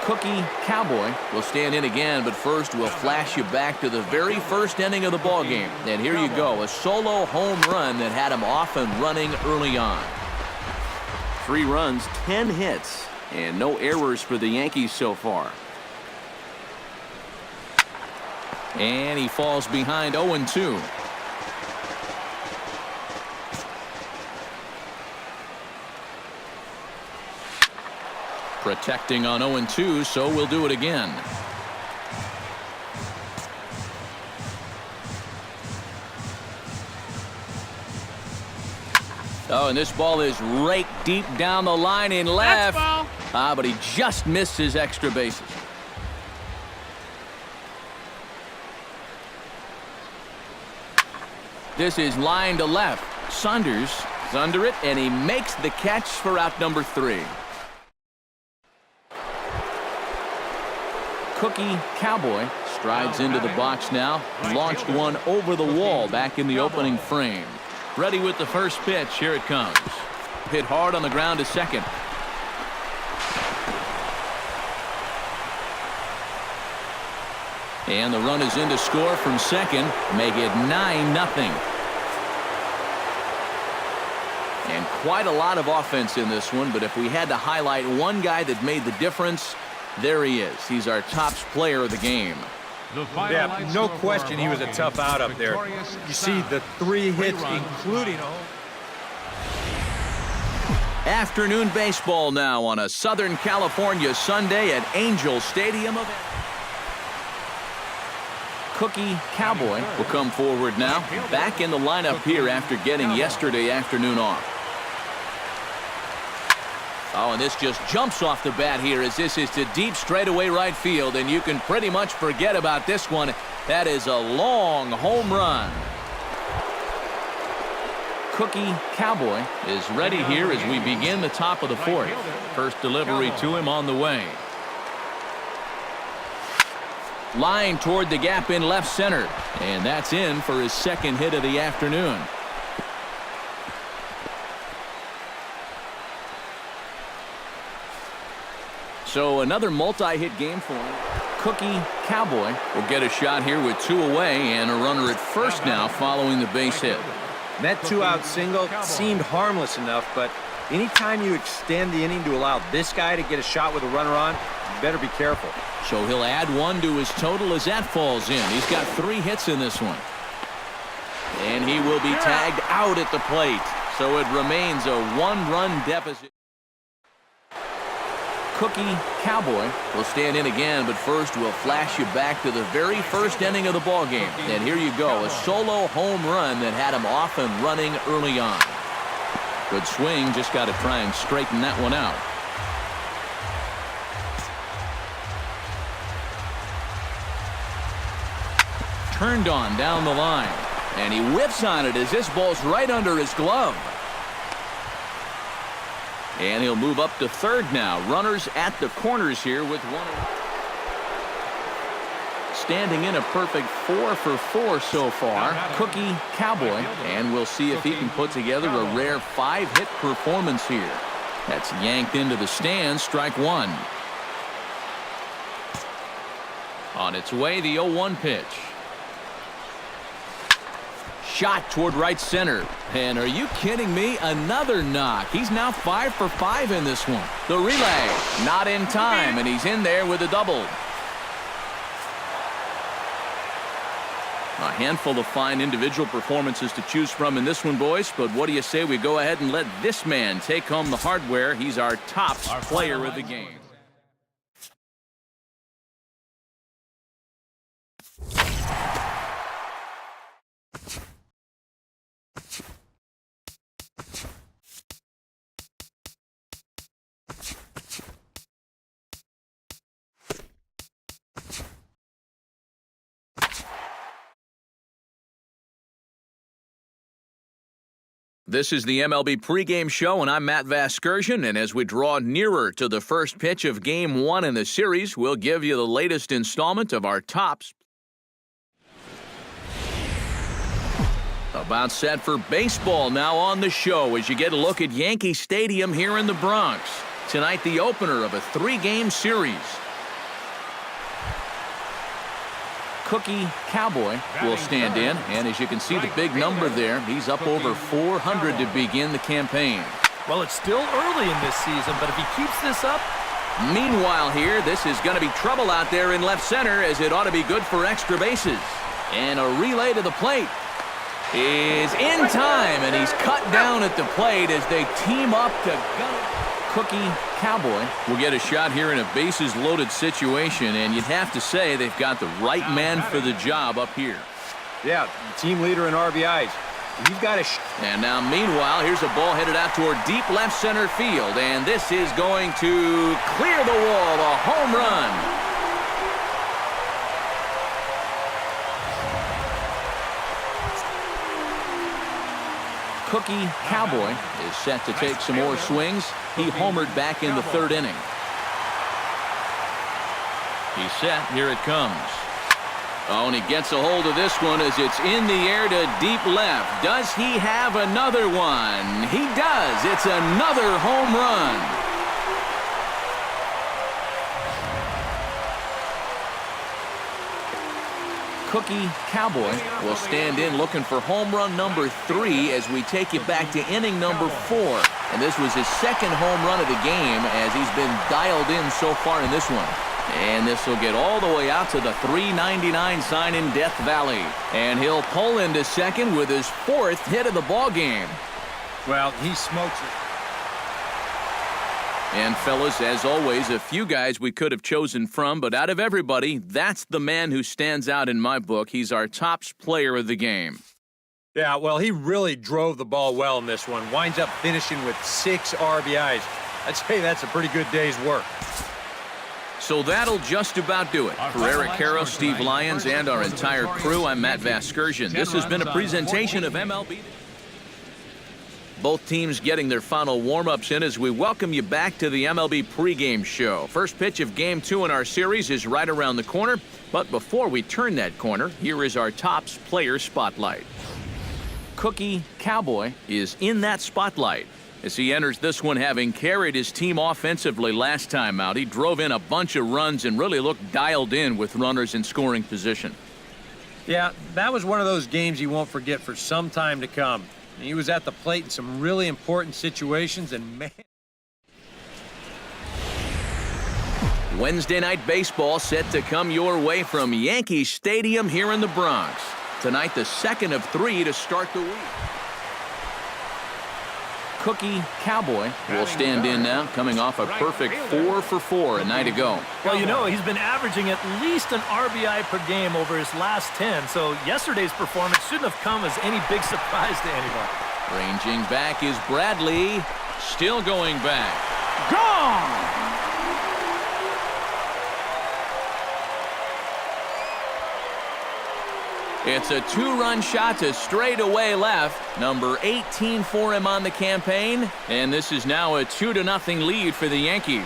Cookie Cowboy will stand in again, but first we'll flash you back to the very first inning of the ball game. And here you go, a solo home run that had him off and running early on. 3 runs, 10 hits, and no errors for the Yankees so far. And he falls behind 0-2. Protecting on 0-2, so we'll do it again. Oh, and this ball is raked deep down the line in left. But he just missed his extra bases. This is line to left. Saunders is under it, and he makes the catch for out number 3. Cookie Cowboy strides into the box now. Launched one over the wall back in the opening frame. Ready with the first pitch. Here it comes. Hit hard on the ground to second. And the run is in to score from second. Make it 9-0. And quite a lot of offense in this one, but if we had to highlight one guy that made the difference, there he is. He's our top player of the game. Yeah, no question he was a tough out up there. You see the 3 hits, including Afternoon baseball now on a Southern California Sunday at Angel Stadium. Cookie Cowboy will come forward now. Back in the lineup here after getting yesterday afternoon off. Oh, and this just jumps off the bat here as this is to deep straightaway right field, and you can pretty much forget about this one. That is a long home run. Cookie Cowboy is ready here as we begin the top of the 4th. First delivery to him on the way. Line toward the gap in left center, and that's in for his second hit of the afternoon. So another multi-hit game for him. Cookie Cowboy will get a shot here with 2 away and a runner at first now following the base hit. that 2-out single seemed harmless enough, but anytime you extend the inning to allow this guy to get a shot with a runner on, you better be careful. So he'll add 1 to his total as that falls in. He's got 3 hits in this one. And he will be tagged out at the plate. So it remains a 1-run deficit. Cookie Cowboy will stand in again, but first we'll flash you back to the very first inning of the ball game. And here you go, a solo home run that had him off and running early on. Good swing, just got to try and straighten that one out. Turned on down the line, and he whips on it as this ball's right under his glove. And he'll move up to third now. Runners at the corners here with 1. Standing in a perfect 4 for 4 so far. Cookie Cowboy. And we'll see if he can put together a rare 5-hit performance here. That's yanked into the stands. Strike 1. On its way, the 0-1 pitch. Shot toward right center. And are you kidding me? Another knock. He's now 5 for 5 in this one. The relay not in time, and he's in there with a double. A handful of fine individual performances to choose from in this one, boys. But what do you say we go ahead and let this man take home the hardware? He's our top player of the game. This is the MLB pregame show, and I'm Matt Vasgersian, and as we draw nearer to the first pitch of Game 1 in the series, we'll give you the latest installment of our tops. About set for baseball now on the show as you get a look at Yankee Stadium here in the Bronx. Tonight, the opener of a 3-game series. Cookie Cowboy will stand in, and as you can see the big number there, he's up over 400 to begin the campaign. Well, it's still early in this season, but if he keeps this up... Meanwhile here, this is going to be trouble out there in left center, as it ought to be good for extra bases. And a relay to the plate is in time, and he's cut down at the plate as they team up to gun it. Cookie Cowboy will get a shot here in a bases-loaded situation, and you'd have to say they've got the right man for the job up here. Yeah, team leader in RBIs. He's got a... And now, meanwhile, here's a ball headed out toward deep left center field, and this is going to clear the wall, a home run. Cookie Cowboy is set to take some more swings. He homered back in the third inning. He's set. Here it comes. Oh, and he gets a hold of this one as it's in the air to deep left. Does he have another one? He does. It's another home run. Cookie Cowboy will stand in looking for home run number 3 as we take you back to inning number 4. And this was his second home run of the game as he's been dialed in so far in this one. And this will get all the way out to the 399 sign in Death Valley. And he'll pull into second with his 4th hit of the ball game. Well, he smokes it. And fellas, as always, a few guys we could have chosen from, but out of everybody, that's the man who stands out in my book. He's our top player of the game. Yeah, well, he really drove the ball well in this one. Winds up finishing with 6 RBIs. I'd say that's a pretty good day's work. So that'll just about do it. For Eric Caro, Steve Lyons, and our entire crew, I'm Matt Vasgersian. This has been a presentation of MLB. Both teams getting their final warm-ups in as we welcome you back to the MLB pregame show. First pitch of Game 2 in our series is right around the corner. But before we turn that corner, here is our Topps player spotlight. Cookie Cowboy is in that spotlight as he enters this one having carried his team offensively last time out. He drove in a bunch of runs and really looked dialed in with runners in scoring position. Yeah, that was one of those games you won't forget for some time to come. He was at the plate in some really important situations, and man... Wednesday night baseball set to come your way from Yankee Stadium here in the Bronx. Tonight, the second of 3 to start the week. Cookie Cowboy will stand in now, coming off a perfect 4 for 4 a night ago. Well, you know, he's been averaging at least an RBI per game over his last 10, so yesterday's performance shouldn't have come as any big surprise to anyone. Ranging back is Bradley, still going back. Gone! It's a 2-run shot to straightaway left. Number 18 for him on the campaign. And this is now a 2-0 lead for the Yankees.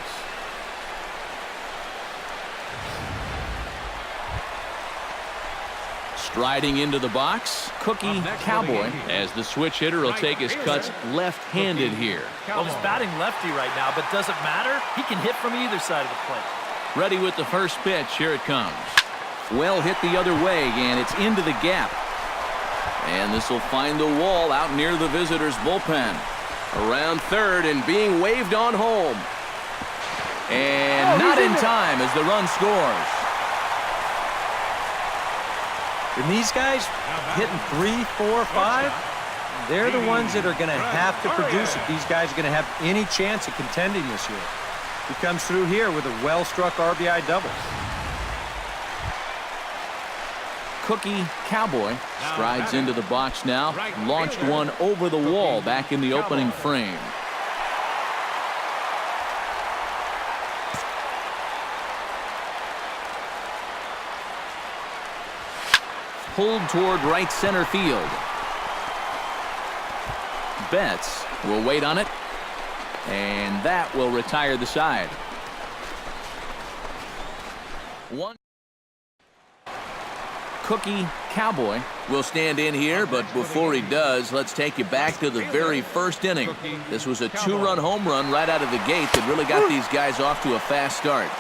Striding into the box, Cookie Cowboy, as the switch hitter will take his cuts left-handed here. Well, he's batting lefty right now, but does it matter? He can hit from either side of the plate. Ready with the first pitch. Here it comes. Well hit the other way, and it's into the gap. And this will find the wall out near the visitors' bullpen. Around third and being waved on home. And not in time as the run scores. And these guys hitting 3, 4, 5, they're the ones that are going to have to produce if these guys are going to have any chance of contending this year. He comes through here with a well-struck RBI double. Cookie Cowboy strides into the box now, launched one over the wall back in the opening frame. Pulled toward right center field. Betts will wait on it, and that will retire the side. Cookie Cowboy will stand in here, but before he does, let's take you back to the very first inning. This was a 2-run home run right out of the gate that really got these guys off to a fast start.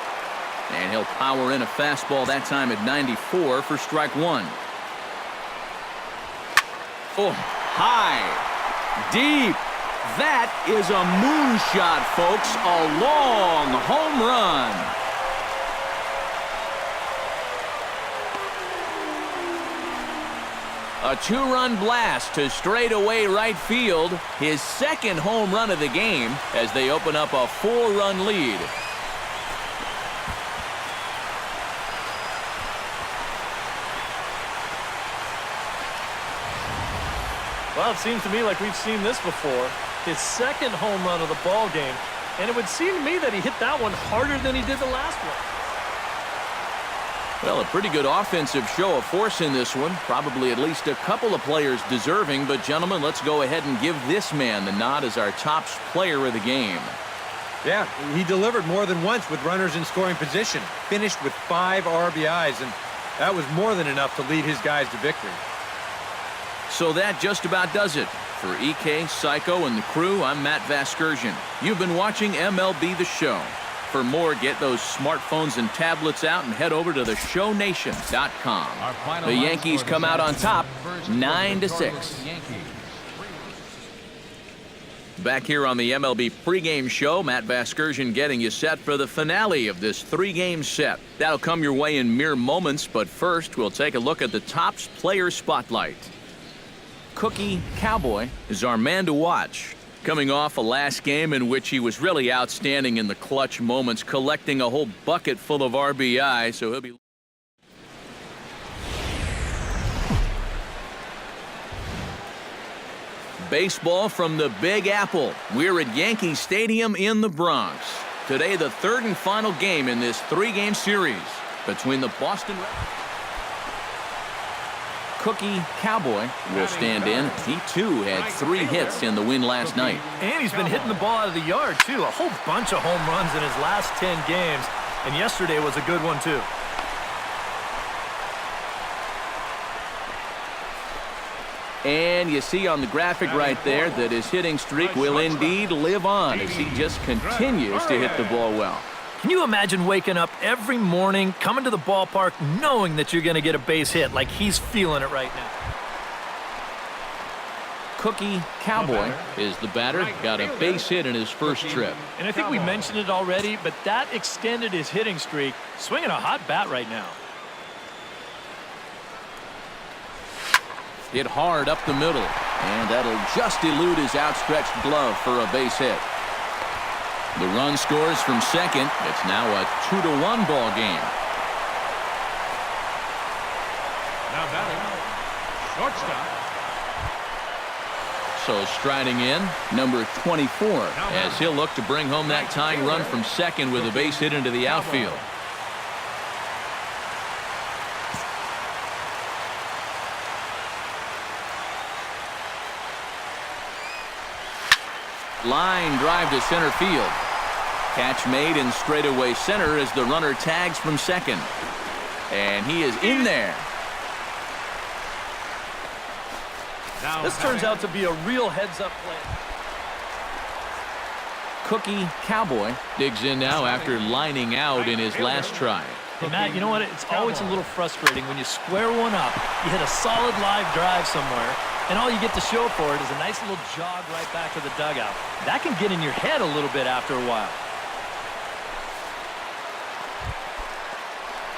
And he'll power in a fastball that time at 94 for strike one. Oh, high, deep. That is a moonshot, folks. A long home run. A two-run blast to straightaway right field. His second home run of the game as they open up a 4-run lead. Well, it seems to me like we've seen this before. His second home run of the ball game, and it would seem to me that he hit that one harder than he did the last one. Well, a pretty good offensive show of force in this one. Probably at least a couple of players deserving. But, gentlemen, let's go ahead and give this man the nod as our top player of the game. Yeah, he delivered more than once with runners in scoring position. Finished with 5 RBIs, and that was more than enough to lead his guys to victory. So that just about does it. For EK, Psycho, and the crew, I'm Matt Vasgersian. You've been watching MLB The Show. For more, get those smartphones and tablets out and head over to theShowNation.com. The Yankees come out on top, 9-6. Back here on the MLB pregame show, Matt Vasgersian getting you set for the finale of this 3-game set. That'll come your way in mere moments, but first we'll take a look at the Topps Player Spotlight. Cookie Cowboy is our man to watch. Coming off a last game in which he was really outstanding in the clutch moments, collecting a whole bucket full of RBI, so he'll be... Baseball from the Big Apple. We're at Yankee Stadium in the Bronx. Today, the third and final game in this 3-game series between the Boston Red Sox. Cookie Cowboy will stand in. He, too, had 3 hits in the win last night. And he's been hitting the ball out of the yard, too. A whole bunch of home runs in his last 10 games. And yesterday was a good one, too. And you see on the graphic right there that his hitting streak will indeed live on as he just continues to hit the ball well. Can you imagine waking up every morning, coming to the ballpark, knowing that you're going to get a base hit like he's feeling it right now? Cookie Cowboy is the batter. Got a base hit in his first trip. And I think we mentioned it already, but that extended his hitting streak. Swinging a hot bat right now. Hit hard up the middle, and that'll just elude his outstretched glove for a base hit. The run scores from second. It's now a 2-1 ball game. Now batting, shortstop. So striding in, number 24, as he'll look to bring home that tying run from second with a base hit into the outfield. Line drive to center field. Catch made in straightaway center as the runner tags from second. And he is in there. This turns out to be a real heads-up play. Cookie Cowboy digs in now after lining out in his last try. Hey, Matt, you know what? It's always a little frustrating when you square one up, you hit a solid live drive somewhere, and all you get to show for it is a nice little jog right back to the dugout. That can get in your head a little bit after a while.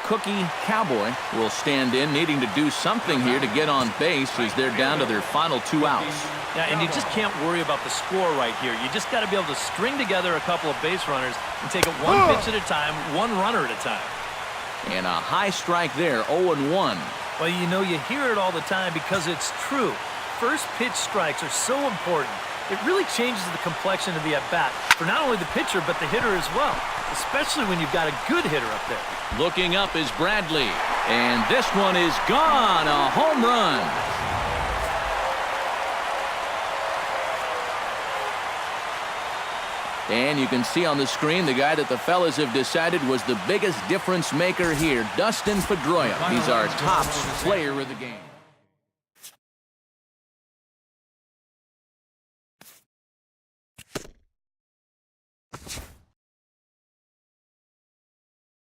Cookie Cowboy will stand in, needing to do something here to get on base as they're down to their final 2 outs. Yeah, and you just can't worry about the score right here. You just got to be able to string together a couple of base runners and take it one pitch at a time, one runner at a time. And a high strike there, 0-1. Well, you know, you hear it all the time because it's true. First pitch strikes are so important. It really changes the complexion of the at-bat for not only the pitcher but the hitter as well, especially when you've got a good hitter up there. Looking up is Bradley, and this one is gone, a home run. And you can see on the screen the guy that the fellas have decided was the biggest difference maker here, Dustin Pedroia. He's our top player of the game.